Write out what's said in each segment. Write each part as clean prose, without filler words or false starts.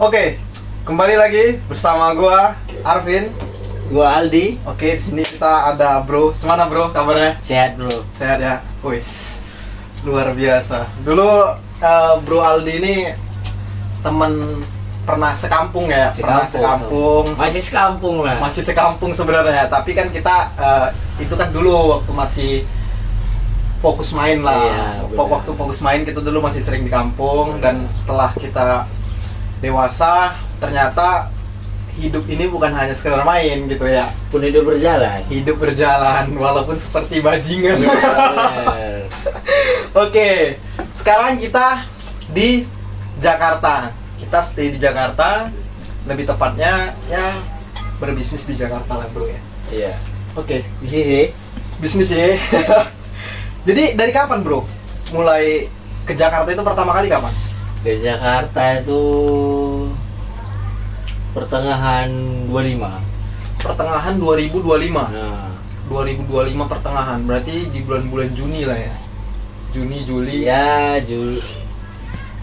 Oke, kembali lagi bersama gua Arvin. Gua Aldi. Oke, di sini kita ada Bro. Gimana Bro kabarnya? Sehat bro. Sehat ya. Wis. Luar biasa. Dulu Bro Aldi ini teman pernah sekampung ya? Pernah sekampung. Masih sekampung lah. Masih sekampung sebenarnya, tapi kan kita itu kan dulu waktu masih fokus main lah. Iya, Waktu fokus main kita dulu masih sering di kampung, dan setelah kita dewasa ternyata hidup ini bukan hanya sekedar main gitu ya. Pun hidup berjalan. Hidup berjalan walaupun seperti bajingan. Bener. Oke, sekarang kita di Jakarta. Kita stay di Jakarta, lebih tepatnya ya berbisnis di Jakarta lah bro ya. Iya. Oke, Bisnis sih. bisnis ya. Jadi dari kapan bro mulai ke Jakarta itu pertama kali kapan? Ke Jakarta itu pertengahan 25. Pertengahan 2025. Nah, 2025 pertengahan, berarti di bulan-bulan Juni lah ya. Juni, Juli. ya Jul.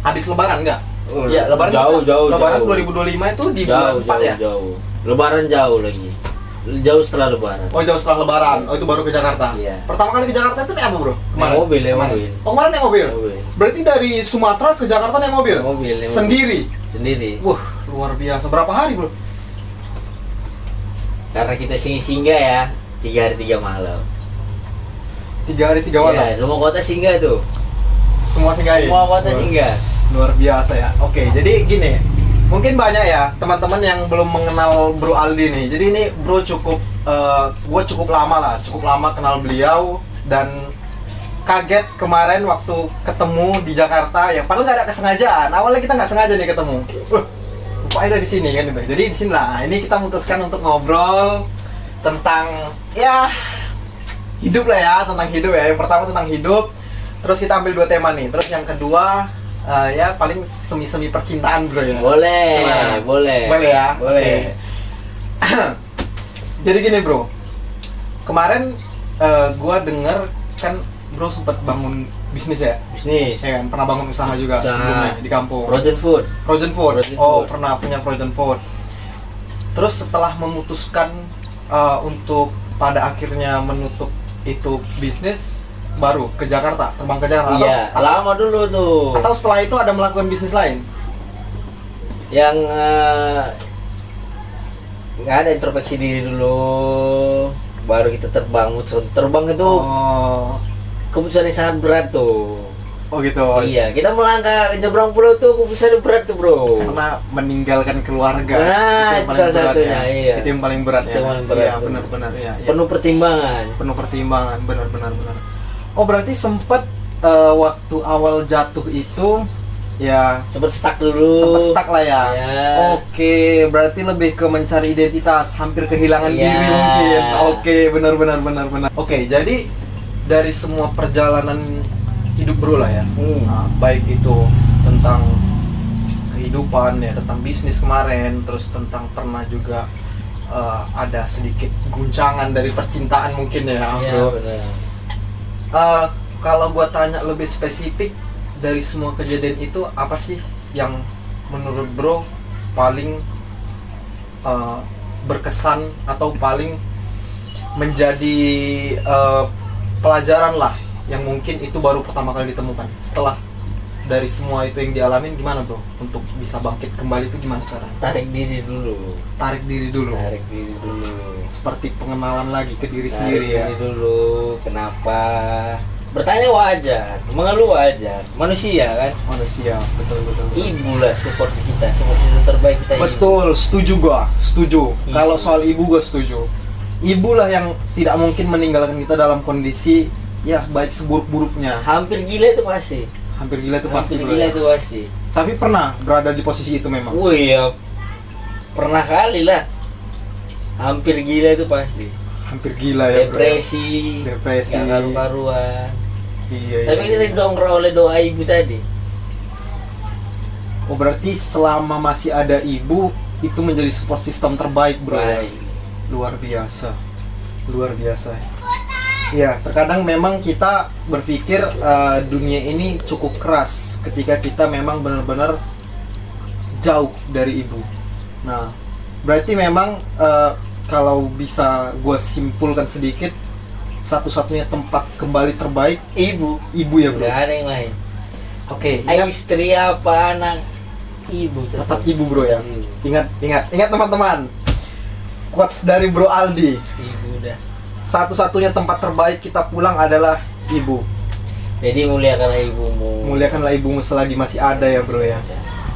Habis lebaran enggak? Oh, Ya, lebaran jauh. Lebaran 2025 itu di bulan 4 ya? Jauh. Lebaran jauh lagi. Jauh setelah lebaran. Oh, jauh setelah lebaran. Oh, itu baru ke Jakarta. Iya. Pertama kali ke Jakarta itu naik apa, Bro? Naik mobil, naik Kemarin. mobil. Oh, kemarin naik mobil. Mobil. Berarti dari Sumatera ke Jakarta naik mobil? Naik mobil. Sendiri. Sendiri. Wah, luar biasa. Berapa hari, Bro? Karena kita singgah ya, 3 hari 3 malam. 3 hari 3 malam. Iya, semua kota singgah tuh. Semua singgahin. Semua kota Wah, singgah. luar biasa ya. Oke, jadi gini. Mungkin banyak ya teman-teman yang belum mengenal Bro Aldi nih. Jadi ini Bro cukup gue cukup lama kenal beliau, dan kaget kemarin waktu ketemu di Jakarta ya, padahal nggak ada kesengajaan. Awalnya kita nggak sengaja nih ketemu. Rupanya ada di sini kan gitu. Jadi di sini lah. Ini kita memutuskan untuk ngobrol tentang ya hidup lah ya, tentang hidup ya. Yang pertama tentang hidup. Terus kita ambil 2 tema nih. Terus yang kedua ya paling semi-semi percintaan bro ya. Boleh, Gimana? boleh. Boleh ya? Boleh. Oke. Jadi gini bro, kemarin gua denger kan bro sempat bangun bisnis ya? Bisnis. Ya kan, pernah bangun usaha juga Usaha. sebelumnya di kampung. Frozen food. Frozen food. Frozen Oh, food. pernah punya frozen food. Terus setelah memutuskan untuk pada akhirnya menutup itu bisnis, baru ke Jakarta, terbang ke Jakarta. Iya, lama dulu tuh. Atau setelah itu ada melakukan bisnis lain? Yang nggak ada introspeksi diri dulu, baru kita terbang. Terbang itu Oh, keputusan yang sangat berat tuh. oh gitu. Iya, kita melangkah nyebrang pulau tuh keputusan yang berat tuh bro. Karena meninggalkan keluarga. Nah, yang itu paling salah berat satunya, ya. iya. Itu yang paling berat Itu ya. yang paling berat. Iya, benar-benar ya. Penuh pertimbangan. Penuh pertimbangan, benar. Oh, berarti sempat waktu awal jatuh itu ya Sempet stuck dulu. sempat stuck lah ya. Iya. Oke, berarti lebih ke mencari identitas, hampir kehilangan Iya. diri mungkin. Oke, benar. Oke, jadi dari semua perjalanan hidup bro lah ya. Nah, baik itu tentang kehidupan ya, tentang bisnis kemarin, terus tentang pernah juga ada sedikit guncangan dari percintaan mungkin ya, Iya, bro. benar. Kalau gua tanya lebih spesifik, dari semua kejadian itu apa sih yang menurut bro paling berkesan atau paling menjadi pelajaran lah, yang mungkin itu baru pertama kali ditemukan setelah dari semua itu yang dialamin? Gimana bro untuk bisa bangkit kembali itu gimana caranya? Tarik diri dulu. Tarik diri dulu. Seperti pengenalan lagi ke diri sendiri ya. Tarik diri dulu. Kenapa? Bertanya wajar, mengeluh wajar. Manusia kan. Manusia, betul. Ibu lah support kita, support sistem terbaik kita. Betul, setuju gua, setuju. Ibu. Kalau soal ibu gua setuju. Ibu lah yang tidak mungkin meninggalkan kita dalam kondisi ya baik seburuk-buruknya. Hampir gila itu pasti. Hampir gila itu pasti Hampir bro. gila Ya. itu pasti. Tapi pernah berada di posisi itu memang. Wih ya, pernah kali lah. Hampir gila itu pasti. Hampir gila ya bro. Depresi. Depresi. Gak karu-karuan. Iya. Tapi kita didongkrak oleh doa ibu tadi. Oh, berarti selama masih ada ibu itu menjadi support system terbaik bro. Ya? Baik. Luar biasa. Ya, terkadang memang kita berpikir dunia ini cukup keras ketika kita memang benar-benar jauh dari ibu. Nah, berarti memang kalau bisa gue simpulkan sedikit, satu-satunya tempat kembali terbaik Ibu. ya bro. Nggak ada yang lain. Oke, Istri apa anak, ibu tetap ibu bro ya. Ibu. Ingat teman-teman. Quotes dari Bro Aldi. Ibu dah. Satu-satunya tempat terbaik kita pulang adalah ibu. Jadi muliakanlah ibumu. Muliakanlah ibumu selagi masih ada ya bro ya.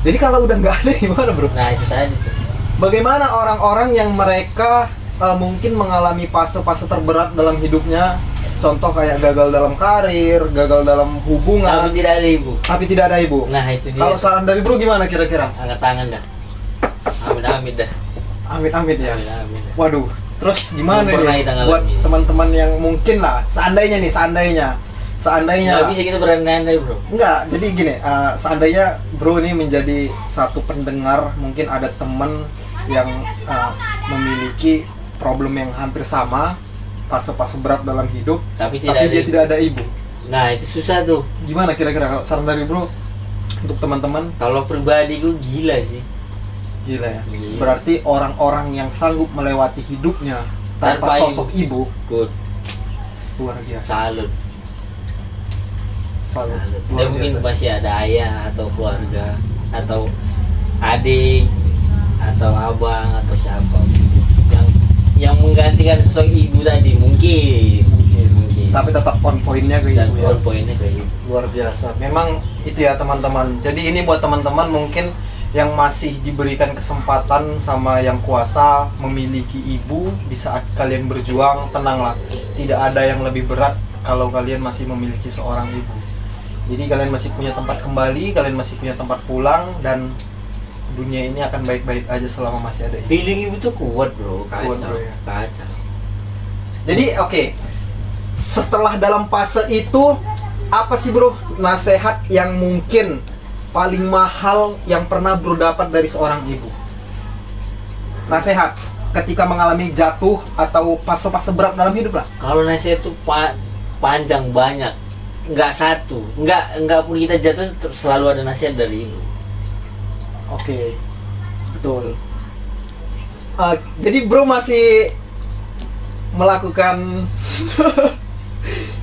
Jadi kalau udah nggak ada gimana bro? Nah itu tadi tuh. Bagaimana orang-orang yang mereka mungkin mengalami fase-fase terberat dalam hidupnya? Contoh kayak gagal dalam karir, gagal dalam hubungan, Tapi tidak ada ibu. tapi tidak ada ibu. Nah itu dia. Kalau saran dari bro gimana kira-kira? Angkat tangan dah. Amit-amit dah. Amit-amit ya. Amit-amit dah. Waduh, terus gimana Belum pernah nih kita buat ngalamin. teman-teman yang mungkin lah, seandainya Nggak lah. bisa kita berandai-andai bro. Enggak, jadi gini, seandainya bro ini menjadi satu pendengar, mungkin ada teman yang memiliki problem yang hampir sama, fase-fase berat dalam hidup, Tapi tapi dia tidak ada ibu. Nah itu susah tuh. Gimana kira-kira kalau saran dari bro untuk teman-teman? Kalau pribadi gue gila sih. Gila ya. Gila. Berarti orang-orang yang sanggup melewati hidupnya tanpa Tanpa sosok ibu, Good. luar biasa. Salut. Salut. Dia Luar mungkin biasa. masih ada ayah atau keluarga atau adik atau abang atau siapa yang menggantikan sosok ibu tadi mungkin. Tapi tetap on pointnya ke Dan ibu ya. poinnya kayak gitu. Luar biasa. Memang itu ya teman-teman. Jadi ini buat teman-teman mungkin yang masih diberikan kesempatan sama yang kuasa memiliki ibu, di saat kalian berjuang, tenanglah. Tidak ada yang lebih berat kalau kalian masih memiliki seorang ibu. Jadi kalian masih punya tempat kembali, kalian masih punya tempat pulang, dan dunia ini akan baik-baik aja selama masih ada ibu. Feeling ibu tuh kuat bro, kacau. Kuat, bro, ya. Kacau. Jadi oke, setelah dalam fase itu, apa sih bro nasihat yang mungkin paling mahal yang pernah bro dapat dari seorang ibu? Nasihat ketika mengalami jatuh atau fase-fase berat dalam hidup lah. Kalau nasihat tuh panjang banyak, nggak satu, nggak pun kita jatuh selalu ada nasihat dari ibu. Oke, betul. Jadi bro masih melakukan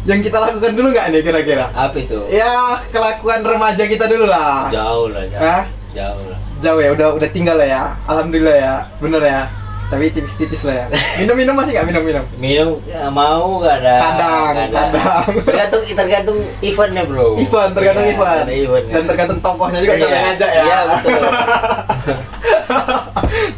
yang kita lakukan dulu nggak nih kira-kira? Apa itu? Ya kelakuan remaja kita dulu lah. Jauh lah, Hah? jauh lah. Jauh ya, udah tinggal lah ya. Alhamdulillah ya, bener ya. Tapi tipis-tipis lah ya. Minum masih nggak minum? Minum ya, mau kadang. Kadang. Tergantung eventnya bro. Event, tergantung Iya, event. ada eventnya. Dan tergantung tokohnya juga siapa yang ngajak ya. Iya betul.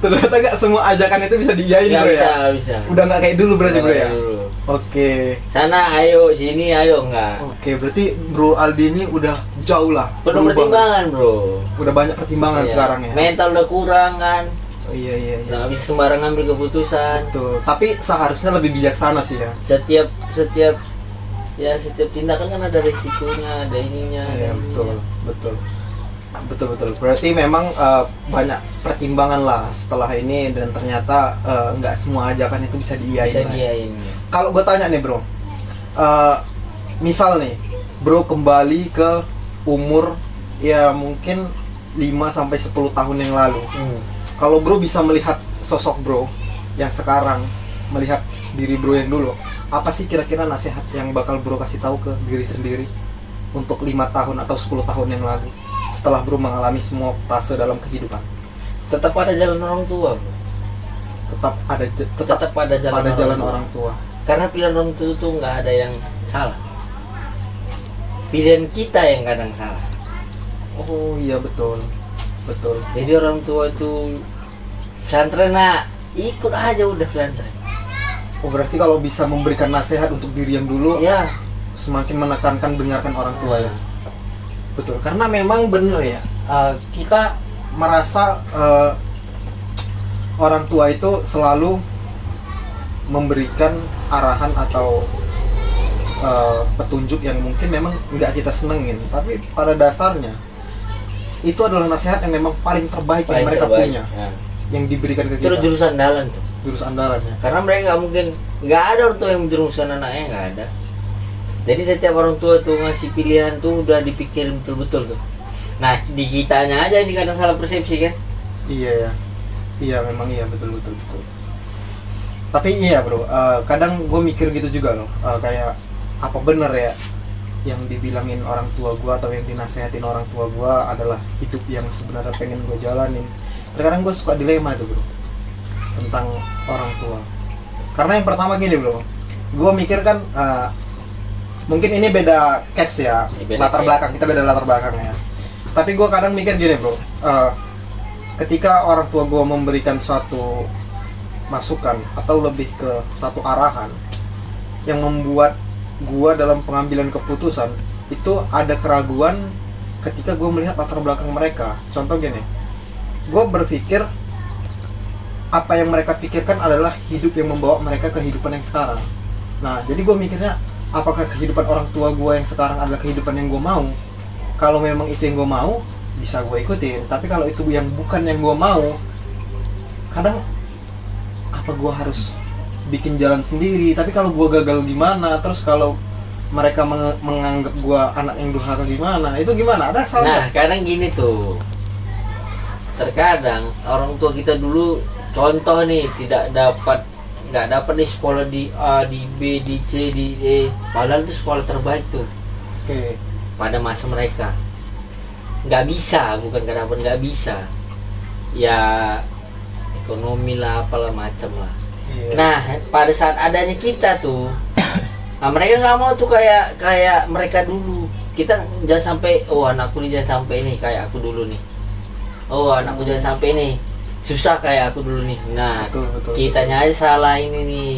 Ternyata nggak semua ajakan itu bisa diiyain Nggak bro bisa, ya. nggak bisa. Udah nggak kayak dulu berarti bro ya. Dulu. Oke. Sana ayo, sini ayo enggak. Oke, berarti Bro Aldi ini udah jauh lah. Penuh berubah. pertimbangan bro. Udah banyak pertimbangan Iya. sekarang ya. Mental udah kurang kan. Oh, iya. Nggak bisa sembarang ambil keputusan. Betul. Tapi seharusnya lebih bijaksana sih ya. Setiap tindakan kan ada resikonya, ada ininya. Iya, ada ininya. betul. Berarti memang banyak pertimbangan lah setelah ini, dan ternyata nggak semua ajakan itu bisa diiyain. Bisa lah ya. diain. Kalau gue tanya nih bro, misal nih bro kembali ke umur ya mungkin 5-10 tahun yang lalu. Kalau bro bisa melihat sosok bro yang sekarang, melihat diri bro yang dulu, apa sih kira-kira nasihat yang bakal bro kasih tahu ke diri sendiri untuk 5 tahun atau 10 tahun yang lalu setelah bro mengalami semua fase dalam kehidupan? Tetap ada jalan orang tua bro. Tetap Ada jalan orang tua. Karena pilihan orang tua itu nggak ada yang salah. Pilihan kita yang kadang salah. Oh iya, betul. Jadi orang tua itu pesantren nak, ikut aja udah pesantren. Oh berarti kalau bisa memberikan nasihat untuk diri yang dulu, Ya. semakin menekankan dengarkan orang tua ya. Betul, karena memang bener ya, kita merasa orang tua itu selalu memberikan arahan atau petunjuk yang mungkin memang nggak kita senengin, tapi pada dasarnya itu adalah nasihat yang memang paling terbaik yang mereka punya, Ya. yang diberikan ke Itu kita. jurus andalan tuh. Jurus andalannya. Karena mereka nggak mungkin, nggak ada orang tua yang menjerumuskan anaknya, nggak ada. Jadi setiap orang tua tuh ngasih pilihan tuh udah dipikirin betul-betul tuh. Nah, di kitanya aja ini kadang salah persepsi kan. Iya ya, iya memang iya, betul betul betul. Tapi iya bro, kadang gue mikir gitu juga loh, kayak apa bener ya yang dibilangin orang tua gue atau yang dinasehatin orang tua gue adalah hidup yang sebenarnya pengen gue jalanin. Terkadang gue suka dilema tuh bro tentang orang tua. Karena yang pertama gini bro, gue mikir kan mungkin ini beda case ya, latar belakang kita beda latar belakang ya. Tapi gue kadang mikir gini bro, ketika orang tua gue memberikan suatu masukan atau lebih ke satu arahan yang membuat gua dalam pengambilan keputusan itu ada keraguan ketika gua melihat latar belakang mereka. Contoh gini, gua berpikir apa yang mereka pikirkan adalah hidup yang membawa mereka ke kehidupan yang sekarang. Nah, jadi gua mikirnya apakah kehidupan orang tua gua yang sekarang adalah kehidupan yang gua mau? Kalau memang itu yang gua mau, bisa gua ikutin. Tapi kalau itu yang bukan yang gua mau, kadang apa gue harus bikin jalan sendiri? Tapi kalau gue gagal gimana? Terus kalau mereka menganggap gue anak yang durhaka gimana? Itu gimana? Ada salah? Nah, kadang gini tuh. Terkadang orang tua kita dulu contoh nih nggak dapat di sekolah di A, di B, di C, di E. Padahal itu sekolah terbaik tuh. Oke. Pada masa mereka. Nggak bisa, bukan nggak bisa. Ya ekonomi lah, apalah macam lah. Iya. Nah, pada saat adanya kita tuh, nah mereka nggak mau tuh kayak mereka dulu. Kita jangan sampai, oh anakku nih jangan sampai ini kayak aku dulu nih. Oh anakku jangan sampai ini susah kayak aku dulu nih. Nah, betul, kitanya aja salah ini nih,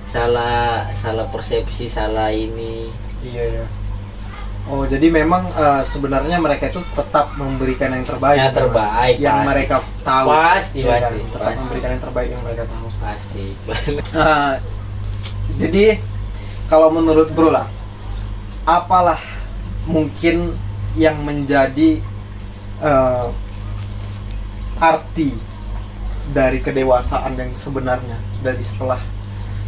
salah persepsi, salah ini. Iya ya. Oh, jadi memang sebenarnya mereka itu tetap memberikan yang terbaik. Yang terbaik, yang pasti. mereka tahu. Pasti, Ya kan? pasti. Tetap Pasti. memberikan yang terbaik yang mereka tahu. Pasti. Jadi kalau menurut bro lah, apalah mungkin yang menjadi arti dari kedewasaan yang sebenarnya dari setelah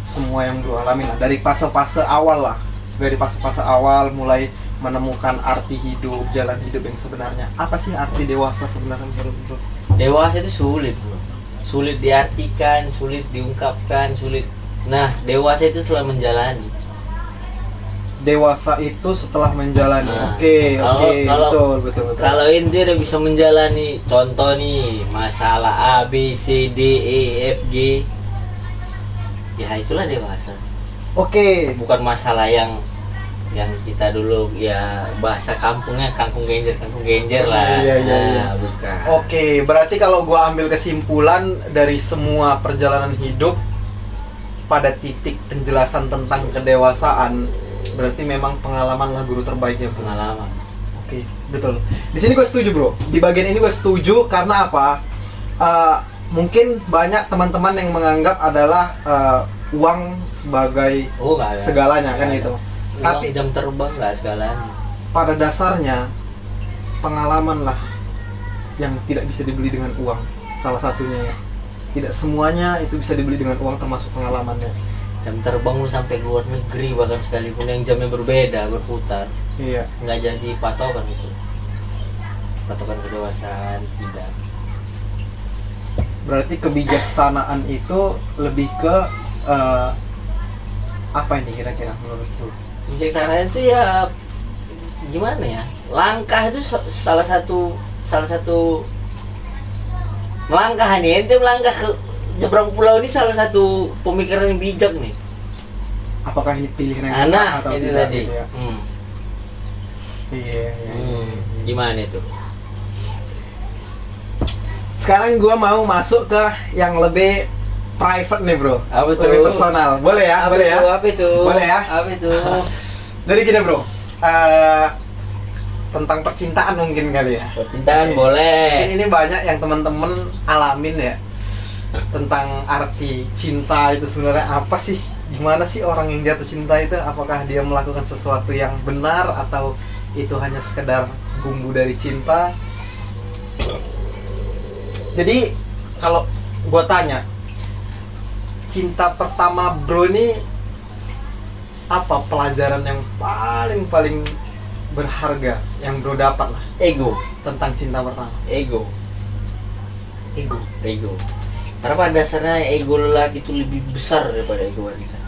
semua yang bro alamin lah, dari fase-fase awal lah, dari fase-fase awal mulai menemukan arti hidup, jalan hidup yang sebenarnya. Apa sih arti dewasa sebenarnya menurut bro? Dewasa itu sulit bro, sulit diartikan, sulit diungkapkan, sulit. Nah, dewasa itu setelah menjalani. Dewasa itu setelah menjalani. Nah, Oke, kalau- betul. Kalau inti udah bisa menjalani, contoh nih masalah A, B, C, D, E, F, G, ya itulah dewasa. Oke. Bukan masalah yang kita dulu ya bahasa kampungnya kangkung genjer lah. Iya. Nah, bukan. Oke, berarti kalau gua ambil kesimpulan dari semua perjalanan hidup pada titik penjelasan tentang kedewasaan, berarti memang pengalaman lah guru terbaiknya bro. Pengalaman. Oke, betul. Di sini gue setuju bro. Di bagian ini gue setuju karena apa? Mungkin banyak teman-teman yang menganggap adalah uang sebagai Nggak ada. segalanya kan Nggak itu. ada. Tapi Uang, jam terbang nggak segalanya. pada dasarnya pengalaman lah yang tidak bisa dibeli dengan uang. Salah satunya ya. Tidak semuanya itu bisa dibeli dengan uang, termasuk pengalamannya. Jam terbang lu sampai luar negeri bahkan sekalipun yang jamnya berbeda berputar, Iya. nggak jadi patokan itu. Patokan kedewasaan tidak. Berarti kebijaksanaan itu lebih ke apa ini kira-kira menurut lu? Bijaksana itu ya gimana ya? Langkah itu salah satu melangkah nih, ente melangkah ke nyebrang pulau ini salah satu pemikiran yang bijak nih. Apakah ini pilihan yang tepat Nah, atau itu tidak tadi. gitu ya? Iya. Gimana itu? Sekarang gua mau masuk ke yang lebih private nih bro. Apa tuh? Lebih personal. Boleh ya? Apa Boleh itu? ya? Apa itu? Boleh ya? Apa itu? Jadi gini bro. Tentang percintaan mungkin kali ya. Percintaan Mungkin boleh. ini banyak yang teman-teman alamin ya. Tentang arti cinta itu sebenarnya apa sih? Gimana sih orang yang jatuh cinta itu? Apakah dia melakukan sesuatu yang benar atau itu hanya sekedar bumbu dari cinta? Jadi kalau gua tanya, cinta pertama bro ini apa pelajaran yang paling berharga yang bro dapat lah Ego. tentang cinta pertama? Ego. Ego. Karena pada dasarnya ego lelaki itu lebih besar daripada ego wanita.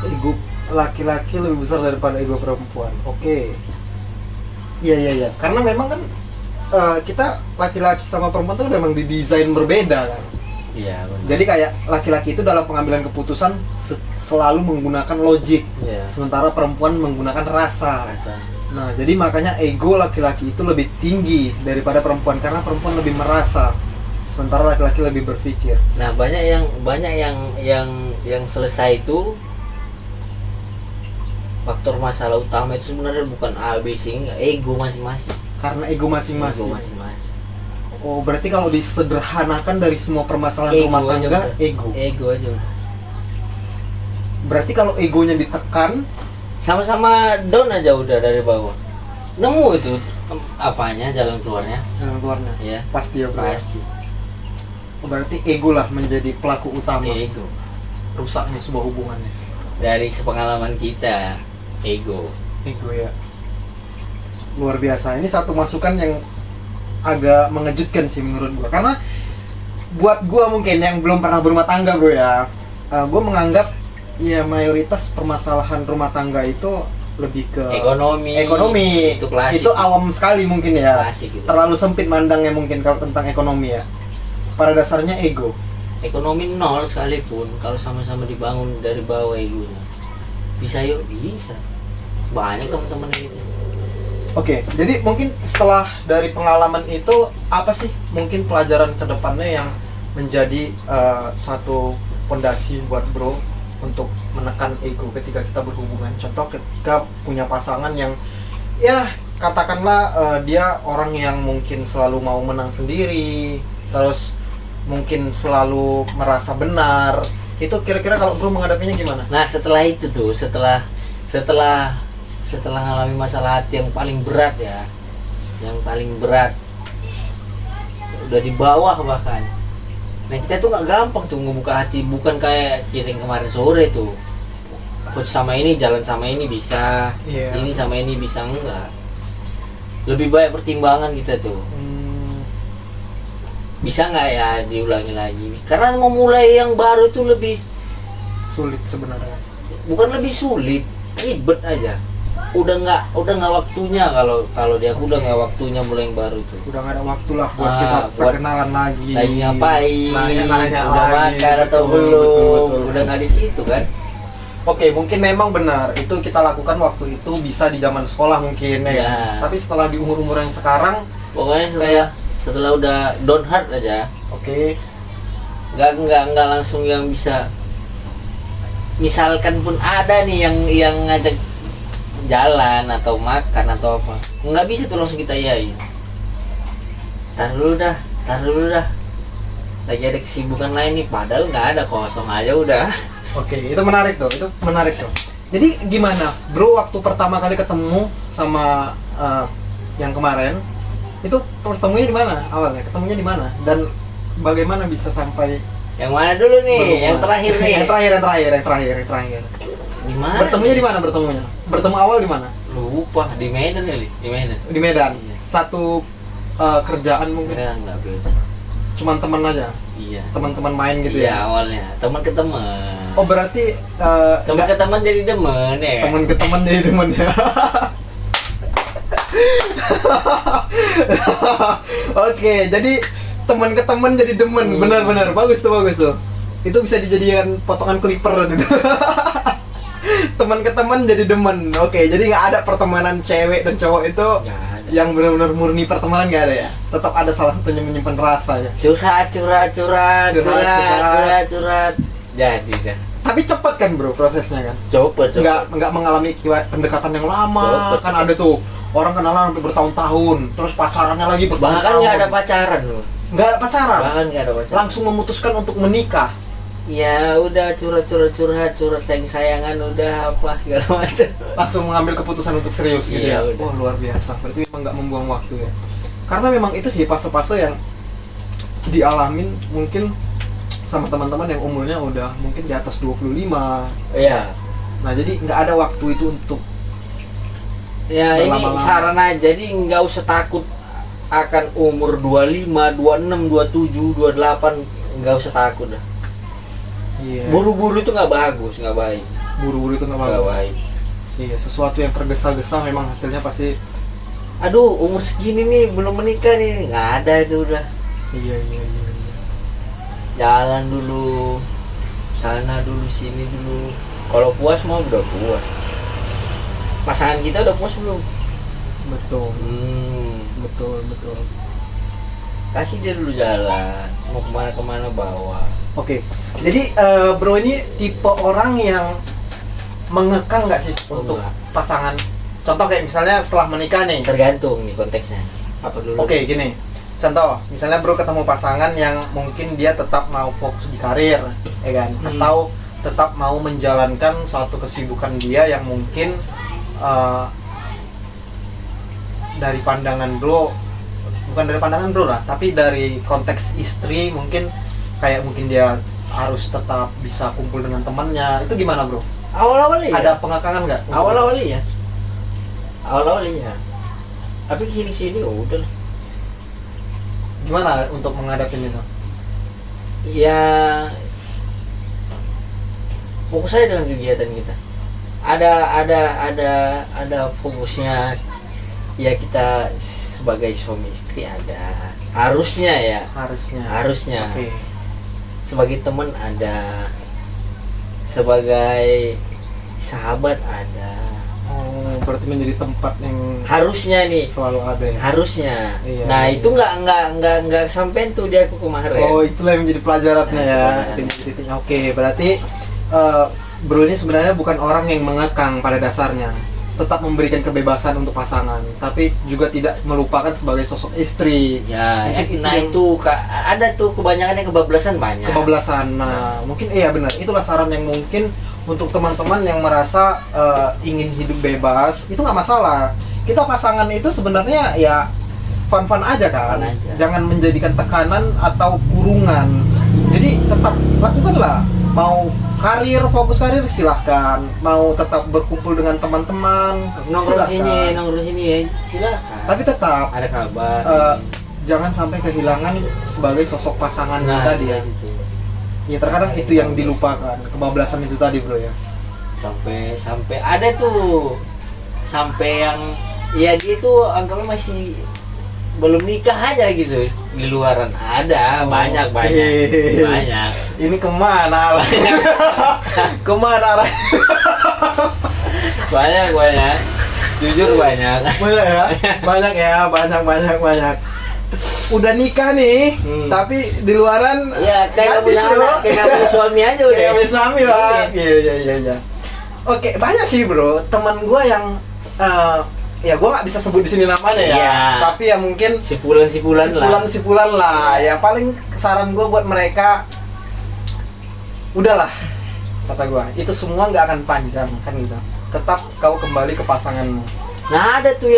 Ego laki-laki lebih besar daripada ego perempuan. Oke. Iya. Karena memang kan kita laki-laki sama perempuan tuh memang didesain berbeda kan. Iya benar. Jadi kayak laki-laki itu dalam pengambilan keputusan selalu menggunakan logik, Iya. sementara perempuan menggunakan rasa. Rasa. Nah, jadi makanya ego laki-laki itu lebih tinggi daripada perempuan karena perempuan lebih merasa, sementara laki-laki lebih berpikir. Nah banyak yang selesai itu faktor masalah utama itu sebenarnya bukan A B C, enggak, ego masing-masing. Karena ego Ego masing-masing. masing-masing. Oh, berarti kalau disederhanakan dari semua permasalahan Ego rumah aja tangga, udah. ego. Ego aja udah. Berarti kalau egonya ditekan, Sama-sama down aja udah dari bawah. Nemu itu apanya jalan keluarnya. jalan keluarnya Ya, pasti ya, bro. pasti. Oh, berarti ego lah menjadi pelaku utama Ego. rusaknya sebuah hubungannya. Dari sepengalaman kita, ego. Ego ya. Luar biasa. Ini satu masukan yang agak mengejutkan sih menurut gua. Karena buat gua mungkin yang belum pernah berumah tangga, bro ya. Gua menganggap ya mayoritas permasalahan rumah tangga itu lebih ke ekonomi. Itu klasik. Itu awam sekali mungkin ya. Klasik gitu. Terlalu sempit mandangnya mungkin kalau tentang ekonomi ya. Pada dasarnya ego. Ekonomi nol sekalipun kalau sama-sama dibangun dari bawah egonya. Bisa yuk, bisa. Banyak teman-teman gitu. Oke, jadi mungkin setelah dari pengalaman itu apa sih mungkin pelajaran kedepannya yang menjadi satu fondasi buat bro untuk menekan ego ketika kita berhubungan? Contoh ketika punya pasangan yang ya katakanlah dia orang yang mungkin selalu mau menang sendiri, terus mungkin selalu merasa benar. Itu kira-kira kalau bro menghadapinya gimana? Nah setelah itu tuh, setelah mengalami masalah hati yang paling berat ya, yang paling berat, udah di bawah bahkan. Nah kita tuh nggak gampang tuh ngebuka hati, bukan kayak kita yang kemarin sore tuh. Aku sama ini jalan sama ini bisa, Iya. ini sama ini bisa, enggak. Lebih baik pertimbangan kita tuh. Bisa nggak ya diulangi lagi? Karena memulai yang baru itu lebih, Sulit sebenarnya. bukan lebih sulit, ribet aja. Udah nggak waktunya kalau dia aku udah nggak waktunya mulai yang baru tuh. Udah nggak ada waktu lah buat kita Buat perkenalan lagi. lagi ngapain? Nanya-nanya Udah lagi. makan atau Betul, belum? betul. Udah nggak di situ kan? Oke, mungkin memang benar. Itu kita lakukan waktu itu bisa di zaman sekolah mungkin ya. Ya. Tapi setelah di umur-umur yang sekarang, Pokoknya setelah udah down heart aja, oke, nggak langsung yang bisa. Misalkan pun ada nih yang ngajak jalan atau makan atau apa, nggak bisa tuh langsung kita iyain. Tar dulu dah. Lagi ada kesibukan lain nih, padahal nggak ada, kosong aja udah. oke, itu menarik tuh. Jadi gimana, bro, waktu pertama kali ketemu sama yang kemarin, itu ketemunya di mana awalnya? Ketemunya di mana? Dan bagaimana bisa sampai Yang mana dulu nih? berhubungan? Yang terakhir nih. yang terakhir. Di mana? Bertemunya di mana bertemunya? Bertemu awal di mana? Lupa, di Medan kali, di Medan. Di Medan. Iya. Satu kerjaan mungkin. Enggak beda. Cuman teman aja. Iya. Teman-teman main gitu Iya, ya. awalnya teman ke teman. Oh, berarti Teman nggak ke teman jadi demen ya. teman ke teman jadi teman ya. Oke, jadi teman ke teman jadi demen. Benar-benar bagus tuh. Itu bisa dijadikan potongan clipper gitu. Teman ke teman jadi demen. Oke, jadi nggak ada pertemanan cewek dan cowok itu Nggak ada. yang benar-benar murni pertemanan, nggak ada ya. Tetap ada salah satunya menyimpan rasa ya. Curhat. Jadi dah. Tapi cepat kan bro prosesnya kan. Coba. Nggak mengalami pendekatan yang lama. Cepet. Kan ada tuh orang kenalan sampai bertahun-tahun, terus pacarannya lagi bertahun-tahun. Bahkan nggak ada pacaran loh. Nggak ada pacaran. Bahkan nggak ada pacaran. Langsung memutuskan untuk menikah. Ya udah curhat sayangan udah apa segala macam. Langsung mengambil keputusan untuk serius gitu Iya, ya. udah. Wah, luar biasa. Berarti memang nggak membuang waktu ya. Karena memang itu sih fase-fase yang dialamin mungkin sama teman-teman yang umurnya udah mungkin di atas 25. Iya. Nah, jadi nggak ada waktu itu untuk Ya ini berlama-lama. saran aja, jadi nggak usah takut akan umur 25, 26, 27, 28, nggak usah takut dah. Iya. Buru-buru itu nggak bagus, nggak baik. Buru-buru itu nggak Nggak bagus. baik. Iya, sesuatu yang tergesa-gesa memang hasilnya pasti. Aduh, umur segini nih belum menikah nih, nggak ada itu udah. Iya. Jalan dulu, sana dulu, sini dulu. Kalau puas mau udah puas. Pasangan kita udah puas belum? Betul. Betul. Kasih dia dulu jalan, mau kemana bawa. Oke. Jadi bro ini tipe orang yang mengekang nggak sih untuk Enggak. pasangan? Contoh kayak misalnya setelah menikah nih. Tergantung nih konteksnya. Apa dulu? Oke, gini. Contoh, misalnya bro ketemu pasangan yang mungkin dia tetap mau fokus di karir, ya kan? Atau tetap mau menjalankan suatu kesibukan dia yang mungkin dari pandangan bro, bukan dari pandangan bro lah, tapi dari konteks istri mungkin kayak mungkin dia harus tetap bisa kumpul dengan temannya. Itu gimana bro? Awal-awal ya. Ada pengekangan nggak? Awal-awal ya. Awal-awal ya. Tapi sini udah. Gimana untuk menghadapi itu? Ya fokus aja dengan kegiatan kita. Ada fokusnya. Ya kita sebagai suami istri ada. Harusnya. Oke. Sebagai teman ada. Sebagai sahabat ada. Oh, berarti menjadi tempat yang Harusnya nih. selalu ada ya? Harusnya. Iya, Nah, iya. itu nggak sampai tuh dia aku kemarin. Oh, itulah yang menjadi pelajarannya Nah, ya. benar. Titik-titiknya. Oke, berarti bro ini sebenarnya bukan orang yang mengekang pada dasarnya. Tetap memberikan kebebasan untuk pasangan, tapi juga tidak melupakan sebagai sosok istri. Ya, Mungkin nah yang itu ada tuh kebanyakan yang kebablasan banyak. kebablasan. Nah, mungkin iya benar. Itulah saran yang mungkin untuk teman-teman yang merasa ingin hidup bebas, itu nggak masalah. Kita pasangan itu sebenarnya ya fun-fun aja kan. Fun aja. Jangan menjadikan tekanan atau kurungan. Jadi tetap lakukanlah. Mau karir, fokus karir silahkan. Mau tetap berkumpul dengan teman-teman Nongkrong silahkan. sini ya, silakan. Tapi tetap ada kabar. jangan sampai kehilangan sebagai sosok pasangan tadi ya. gitu. Ya terkadang itu yang dilupakan, kebablasan itu tadi bro ya. Sampai ada tuh sampai yang ya dia tuh anggapnya masih belum nikah aja gitu di luaran ada banyak. Ini kemana arahnya? Kemana arahnya? banyak jujur banyak. Banyak ya, banyak. Udah nikah nih, tapi di luaran Ya kayak gadis, punya bro. anak, kayak punya suami aja udah. Kayak punya suami lah. Iya. Oke, banyak sih bro, teman gue yang ya gue nggak bisa sebut di sini namanya ya, Iya. tapi ya mungkin Sipulan lah. Ya paling saran gue buat mereka, udahlah, kata gue, itu semua nggak akan panjang kan gitu. Tetap kau kembali ke pasanganmu. Nah ada tuh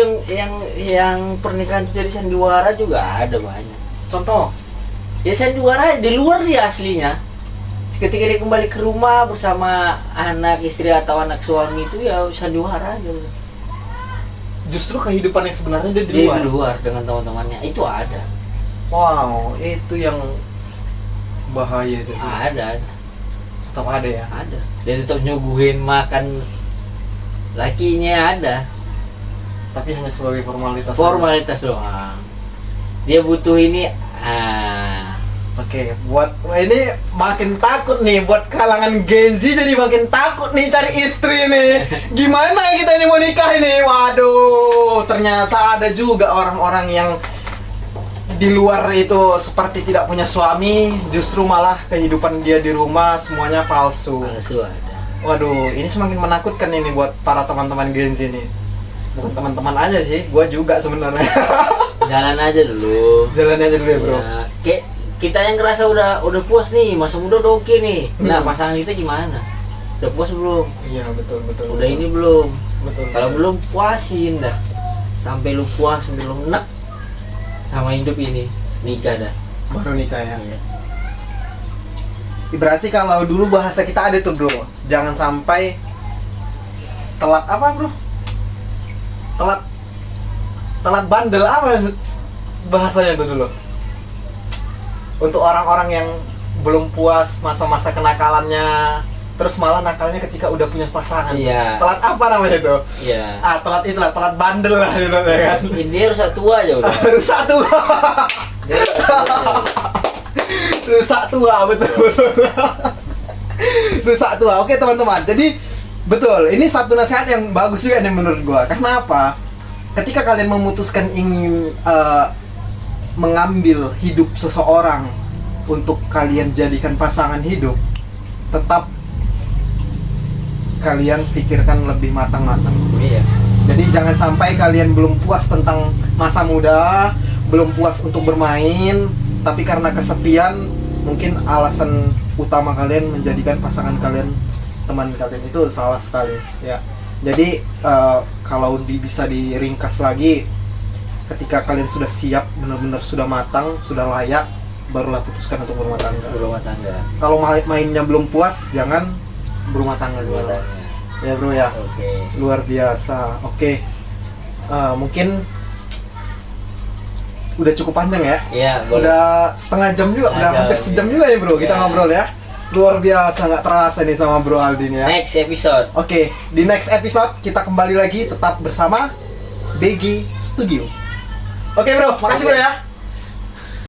yang pernikahan itu jadi sandiwara juga ada banyak. Contoh, Ya sandiwara di luar dia aslinya. Ketika dia kembali ke rumah bersama anak istri atau anak suami itu ya sandiwara aja. justru kehidupan yang sebenarnya dia di Dia luar. di luar dengan teman-temannya itu ada. Wow, itu yang bahaya itu. Ada. Tetap ada ya. Ada. Dia tetap nyuguhin makan lakinya ada. Tapi hanya sebagai formalitas. Formalitas doang. Dia butuh ini Oke, buat ini makin takut nih buat kalangan Gen Z, jadi makin takut nih cari istri nih. Gimana kita ini mau nikah ini? Waduh, ternyata ada juga orang-orang yang di luar itu seperti tidak punya suami, justru malah kehidupan dia di rumah semuanya palsu. palsu ada. Waduh, ini semakin menakutkan ini buat para teman-teman Gen Z nih. Bukan teman-teman aja sih, gua juga sebenarnya. Jalan aja dulu. Jalan aja dulu ya, bro. Ya, kayak kita yang ngerasa udah puas nih, masa muda udah oke nih. Nah, pasangan kita gimana? Udah puas belum? Iya, betul. Udah ini belum? Betul. Kalau belum puasin dah. Sampai lu puas, sampai lu enak sama hidup ini, nikah dah. Baru nikah ya. Iya. Berarti kalau dulu bahasa kita ada tuh bro, jangan sampai telat apa bro? telat bandel apa bahasanya itu dulu? Untuk orang-orang yang belum puas masa-masa kenakalannya, terus malah nakalnya ketika udah punya pasangan. Iya. Telat apa namanya itu? Iya. Telat itulah, telat bandel lah gitu ya kan. Ini rusak tua aja udah. Rusak tua. Rusak tua, betul. Rusak tua. Oke teman-teman, jadi betul, ini satu nasihat yang bagus juga nih menurut gua. Karena apa? Ketika kalian memutuskan ingin mengambil hidup seseorang untuk kalian jadikan pasangan hidup, tetap kalian pikirkan lebih matang-matang. Iya. Jadi jangan sampai kalian belum puas tentang masa muda, belum puas untuk bermain, tapi karena kesepian, mungkin alasan utama kalian menjadikan pasangan kalian teman kalian, itu salah sekali ya. Jadi kalau bisa diringkas lagi, ketika kalian sudah siap, benar-benar sudah matang, sudah layak, barulah putuskan untuk berumah tangga. Berumah tangga. Kalau mainnya belum puas, jangan berumah tangga dulu. Berumah tangga. Ya bro ya. Oke. Luar biasa. Oke. Mungkin udah cukup panjang ya. Iya, boleh. Udah setengah jam juga, udah Ada, hampir sejam iya. juga ya bro kita Iya. ngobrol ya. Luar biasa, nggak terasa nih sama Bro Aldi nih ya. Next episode. Oke, di next episode kita kembali lagi tetap bersama BG Studio. Oke bro, makasih bro ya.